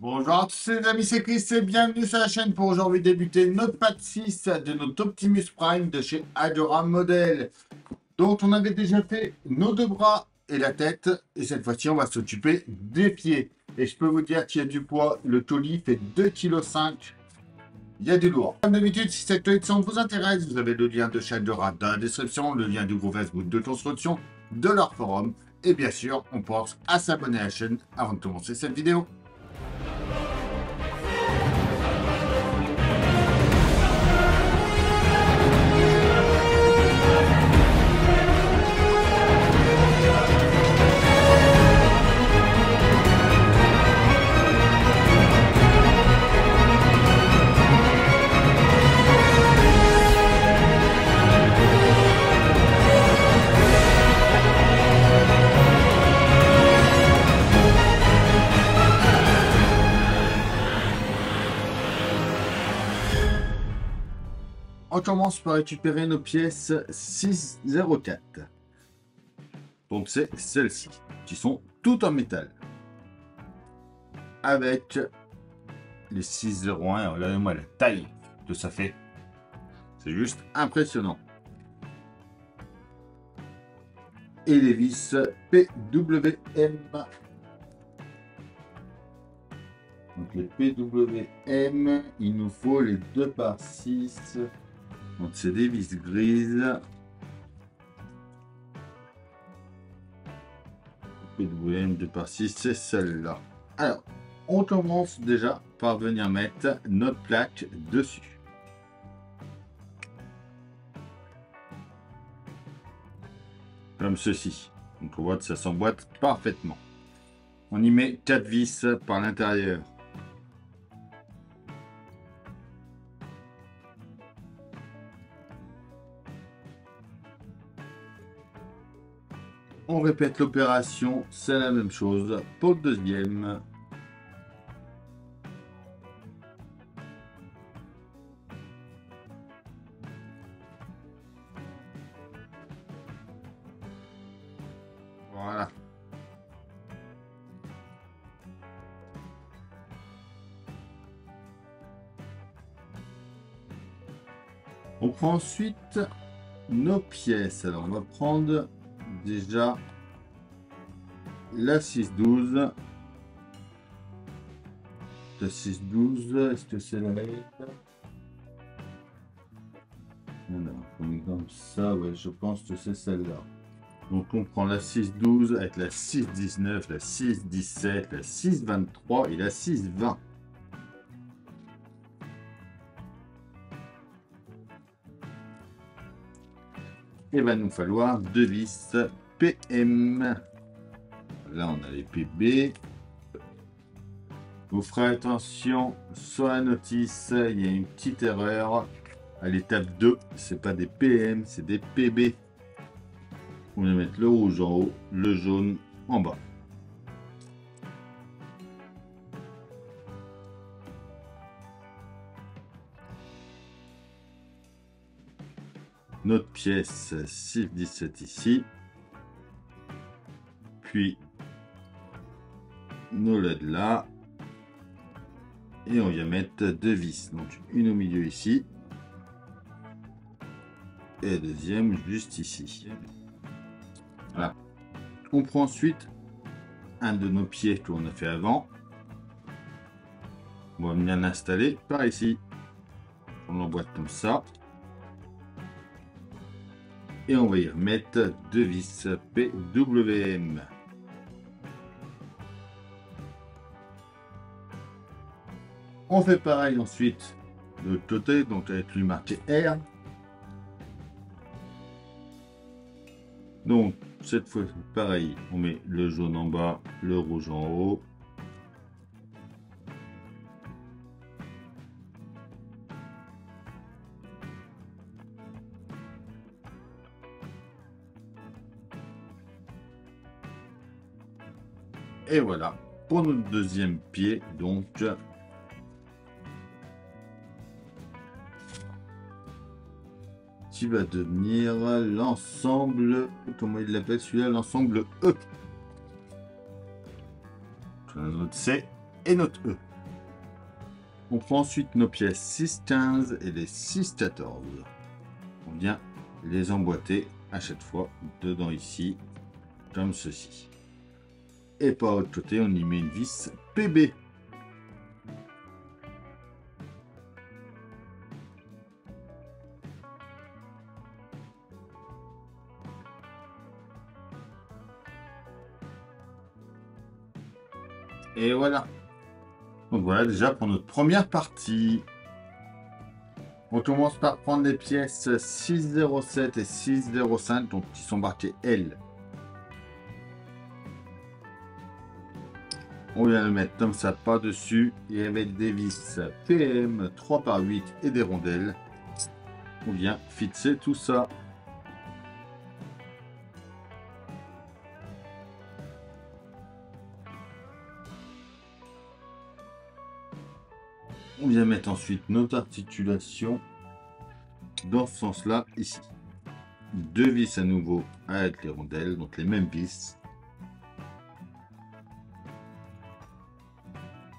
Bonjour à tous les amis, c'est Chris et bienvenue sur la chaîne pour aujourd'hui débuter notre pack 6 de notre Optimus Prime de chez Adora Model, dont on avait déjà fait nos deux bras et la tête, et cette fois-ci on va s'occuper des pieds. Et je peux vous dire qu'il y a du poids, le toli fait 2,5 kg, il y a du lourd. Comme d'habitude, si cette collection vous intéresse, vous avez le lien de chez Adora dans la description, le lien du groupe Facebook de construction, de leur forum, et bien sûr, on pense à s'abonner à la chaîne avant de commencer cette vidéo. On commence par récupérer nos pièces 604. Donc c'est celles-ci, qui sont toutes en métal. Avec les 601, regardez-moi la taille que ça fait. C'est juste impressionnant. Et les vis PWM. Donc les PWM, il nous faut les 2 par 6. Donc c'est des vis grises. PWM 2 par 6, c'est celle-là. Alors, on commence déjà par venir mettre notre plaque dessus. Comme ceci. Donc on voit que ça s'emboîte parfaitement. On y met 4 vis par l'intérieur. On répète l'opération, c'est la même chose pour le deuxième. Voilà. On prend ensuite nos pièces. Alors on va prendre déjà la 612. La 612, est-ce que c'est la même? Alors, comme ça, ouais, je pense que c'est celle-là. Donc on prend la 612 avec la 619, la 617, la 623 et la 620. Il va nous falloir 2 vis PM. Là, on a les PB. Vous ferez attention sur la notice, il y a une petite erreur. À l'étape 2, c'est pas des PM, c'est des PB. On va mettre le rouge en haut, le jaune en bas. Notre pièce 617 ici, puis nos LED là, et on vient mettre 2 vis, donc une au milieu ici, et la deuxième juste ici. Voilà. On prend ensuite un de nos pieds qu'on a fait avant, on va venir l'installer par ici, on l'emboîte comme ça. Et on va y remettre 2 vis PWM. On fait pareil ensuite de l'autre côté, donc avec lui marqué R. Donc cette fois pareil, on met le jaune en bas, le rouge en haut. Et voilà pour notre deuxième pied, donc qui va devenir l'ensemble, comment il l'appelle celui-là, l'ensemble E. Notre C et notre E. On prend ensuite nos pièces 6-15 et les 6-14. On vient les emboîter à chaque fois dedans ici, comme ceci. Et par l'autre côté, on y met une vis PB. Et voilà. Donc voilà déjà pour notre première partie. On commence par prendre les pièces 607 et 605, donc qui sont marquées L. On vient le mettre comme ça par-dessus et avec des vis PM 3 par 8 et des rondelles, on vient fixer tout ça. On vient mettre ensuite notre articulation dans ce sens-là, ici. Deux vis à nouveau avec les rondelles, donc les mêmes vis.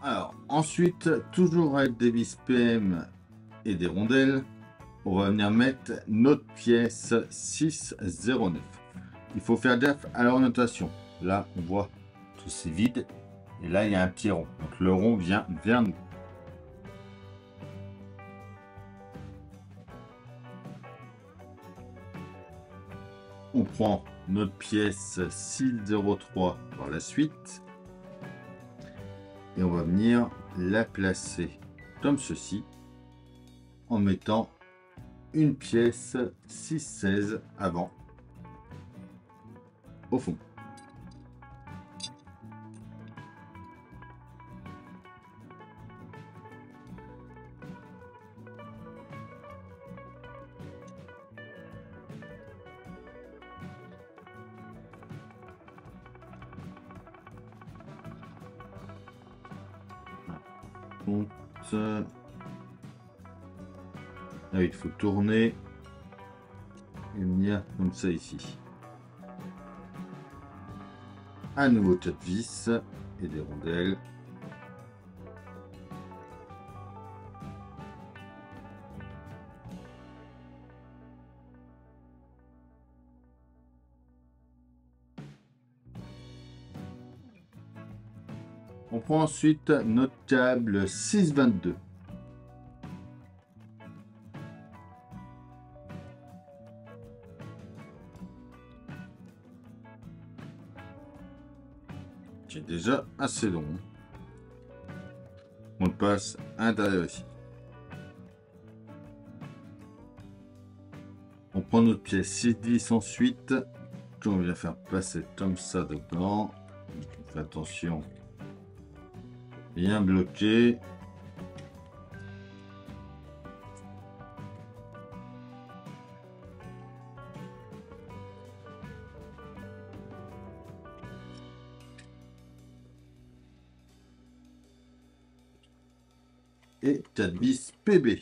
Alors, ensuite, toujours avec des vis PM et des rondelles, on va venir mettre notre pièce 609. Il faut faire gaffe à l'orientation. Là, on voit tout c'est vide. Et là, il y a un petit rond. Donc, le rond vient vers nous. On prend notre pièce 603 par la suite. Et on va venir la placer comme ceci. En mettant une pièce 616 avant. Au fond. Ah oui, il faut tourner et venir comme ça ici. À nouveau 4 vis et des rondelles. On prend ensuite notre câble 622. Qui est déjà assez long. On le passe à l'intérieur ici. On prend notre pièce 610 ensuite, qu'on vient faire passer comme ça dedans. On fait attention. Bien bloqué. Et 4 vis PB.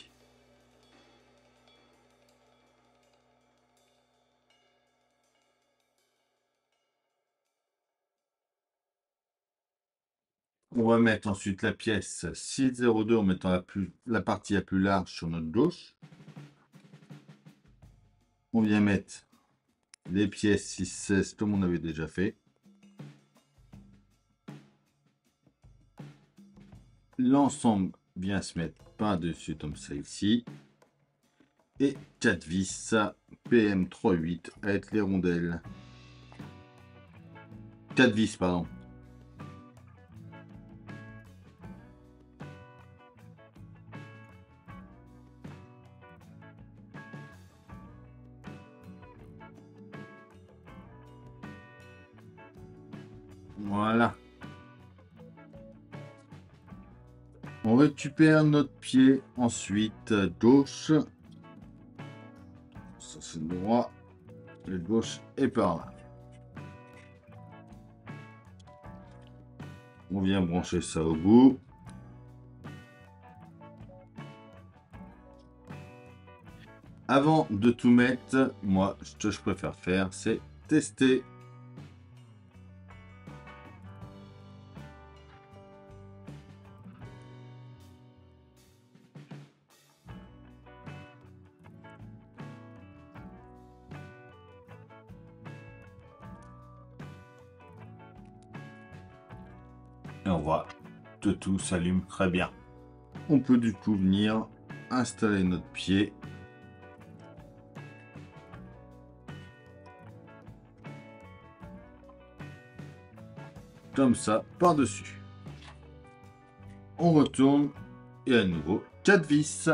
On va mettre ensuite la pièce 602 en mettant la partie la plus large sur notre gauche. On vient mettre les pièces 616 comme on avait déjà fait. L'ensemble vient se mettre par-dessus comme ça ici. Et 4 vis PM 38 avec les rondelles. 4 vis, pardon. Voilà. On récupère notre pied ensuite gauche. Ça c'est droit. Le gauche est par là. On vient brancher ça au bout. Avant de tout mettre, moi, ce que je préfère faire, c'est tester. Et on voit que tout s'allume très bien. On peut du coup venir installer notre pied. Comme ça, par-dessus. On retourne et à nouveau 4 vis.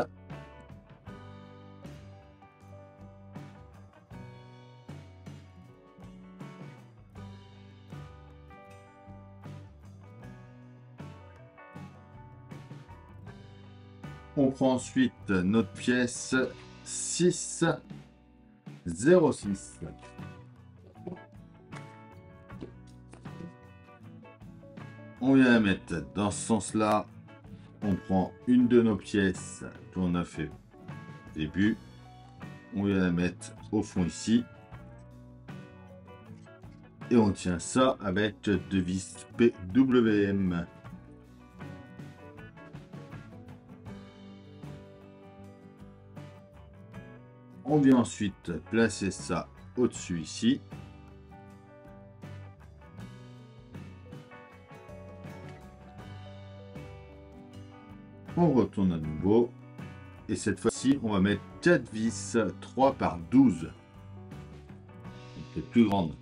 On prend ensuite notre pièce 606. On vient la mettre dans ce sens-là. On prend une de nos pièces qu'on a fait au début. On vient la mettre au fond ici. Et on tient ça avec deux vis PWM. On vient ensuite placer ça au-dessus ici. On retourne à nouveau. Et cette fois-ci, on va mettre 4 vis 3 par 12. Donc, les plus grandes.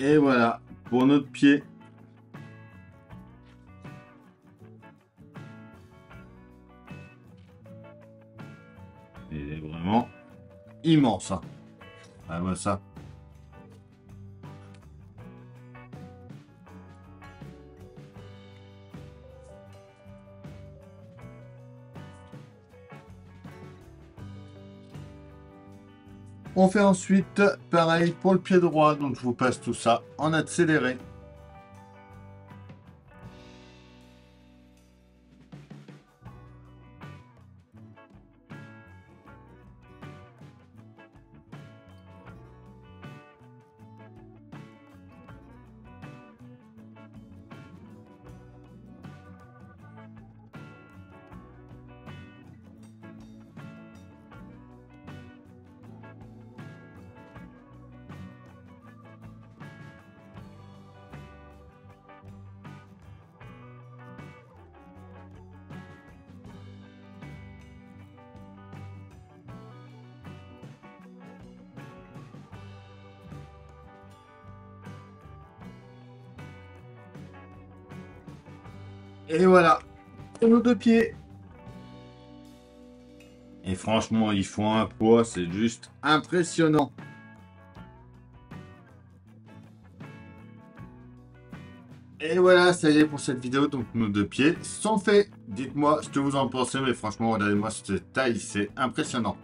Et voilà, pour notre pied. Il est vraiment immense. Hein. Ah, voilà ça. On fait ensuite pareil pour le pied droit, donc je vous passe tout ça en accéléré. Et voilà, pour nos deux pieds. Et franchement, ils font un poids, c'est juste impressionnant. Et voilà, ça y est pour cette vidéo. Donc nos deux pieds sont faits. Dites-moi ce que vous en pensez, mais franchement, regardez-moi cette taille, c'est impressionnant.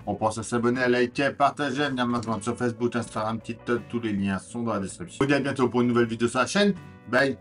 On pense à s'abonner, à liker, à partager, à venir me rejoindre sur Facebook, Instagram, TikTok. Tous les liens sont dans la description. Je vous dis à bientôt pour une nouvelle vidéo sur la chaîne. Bye.